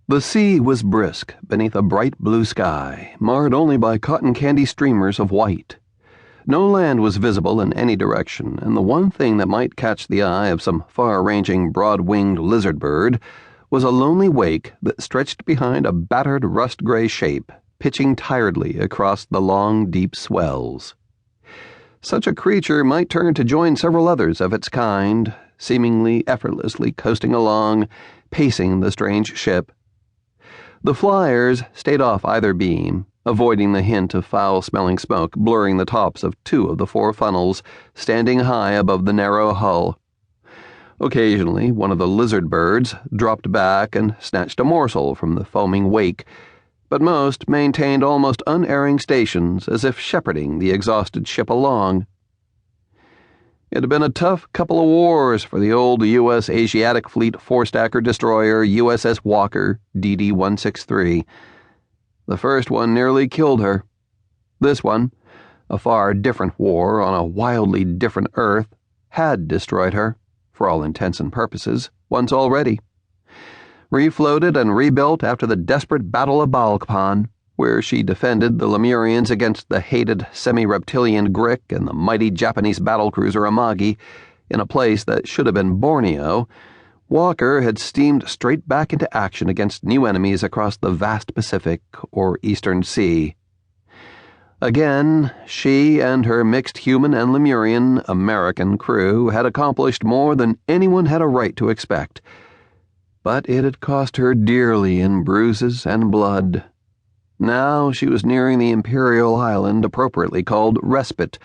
The sea was brisk beneath a bright blue sky, marred only by cotton candy streamers of white. No land was visible in any direction, and the one thing that might catch the eye of some far-ranging, broad-winged lizard bird was a lonely wake that stretched behind a battered rust-gray shape, pitching tiredly across the long, deep swells. Such a creature might turn to join several others of its kind, seemingly effortlessly coasting along, pacing the strange ship. The flyers stayed off either beam, avoiding the hint of foul-smelling smoke blurring the tops of 2 of the 4 funnels standing high above the narrow hull. Occasionally, one of the lizard birds dropped back and snatched a morsel from the foaming wake, but most maintained almost unerring stations as if shepherding the exhausted ship along. It had been a tough couple of wars for the old U.S. Asiatic Fleet 4-stacker destroyer U.S.S. Walker DD-163. The first one nearly killed her. This one, a far different war on a wildly different Earth, had destroyed her, for all intents and purposes, once already. Refloated and rebuilt after the desperate Battle of Balkpan, where she defended the Lemurians against the hated semi-reptilian Grik and the mighty Japanese battlecruiser Amagi, in a place that should have been Borneo, Walker had steamed straight back into action against new enemies across the vast Pacific or Eastern Sea. Again, she and her mixed human and Lemurian American crew had accomplished more than anyone had a right to expect, but it had cost her dearly in bruises and blood. Now she was nearing the imperial island appropriately called Respite,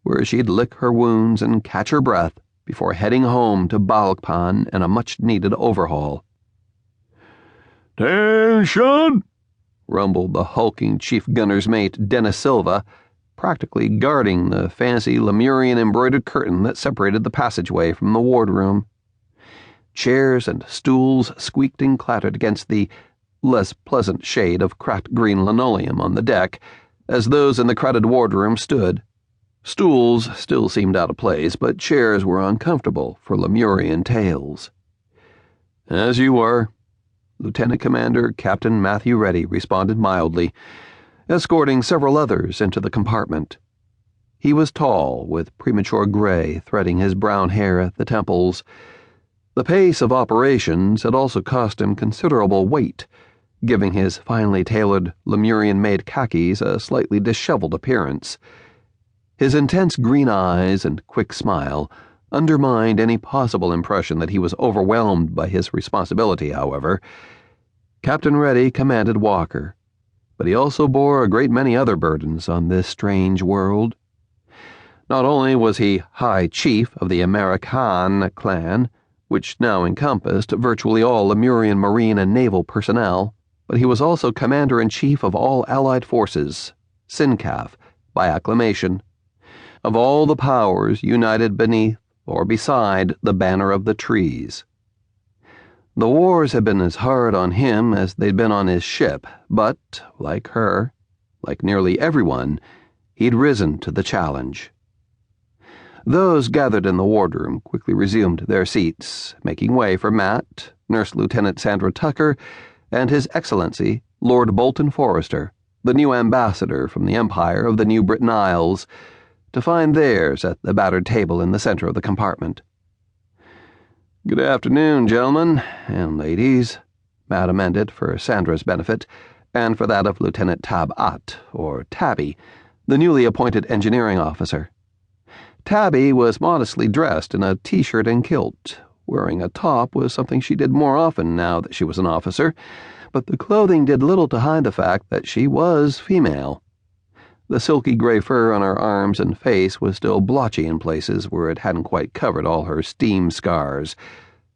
where she'd lick her wounds and catch her breath before heading home to Balkpan and a much-needed overhaul. "Attention!" rumbled the hulking chief gunner's mate, Dennis Silva, practically guarding the fancy Lemurian embroidered curtain that separated the passageway from the wardroom. Chairs and stools squeaked and clattered against the less pleasant shade of cracked green linoleum on the deck as those in the crowded wardroom stood. Stools still seemed out of place, but chairs were uncomfortable for Lemurian tales. "As you were," Lieutenant Commander Captain Matthew Reddy responded mildly, escorting several others into the compartment. He was tall, with premature gray threading his brown hair at the temples. The pace of operations had also cost him considerable weight, giving his finely tailored Lemurian-made khakis a slightly disheveled appearance. His intense green eyes and quick smile undermined any possible impression that he was overwhelmed by his responsibility, however. Captain Reddy commanded Walker, but he also bore a great many other burdens on this strange world. Not only was he High Chief of the American clan, which now encompassed virtually all Lemurian marine and naval personnel, but he was also Commander-in-Chief of all Allied forces, SINCAF, by acclamation, of all the powers united beneath or beside the banner of the trees. The wars had been as hard on him as they'd been on his ship, but, like her, like nearly everyone, he'd risen to the challenge. Those gathered in the wardroom quickly resumed their seats, making way for Matt, Nurse Lieutenant Sandra Tucker, and His Excellency, Lord Bolton Forrester, the new ambassador from the Empire of the New Britain Isles, to find theirs at the battered table in the center of the compartment. "Good afternoon, gentlemen and ladies," Matt amended for Sandra's benefit, and for that of Lieutenant Tab-At, or Tabby, the newly appointed engineering officer. Tabby was modestly dressed in a t-shirt and kilt. Wearing a top was something she did more often now that she was an officer, but the clothing did little to hide the fact that she was female. The silky gray fur on her arms and face was still blotchy in places where it hadn't quite covered all her steam scars,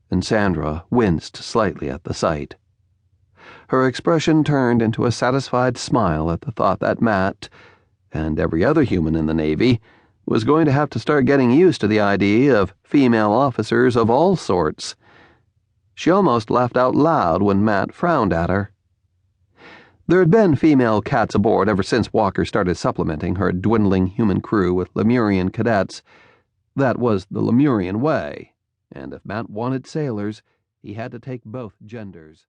and Sandra winced slightly at the sight. Her expression turned into a satisfied smile at the thought that Matt, and every other human in the Navy, was going to have to start getting used to the idea of female officers of all sorts. She almost laughed out loud when Matt frowned at her. There had been female cats aboard ever since Walker started supplementing her dwindling human crew with Lemurian cadets. That was the Lemurian way, and if Matt wanted sailors, he had to take both genders.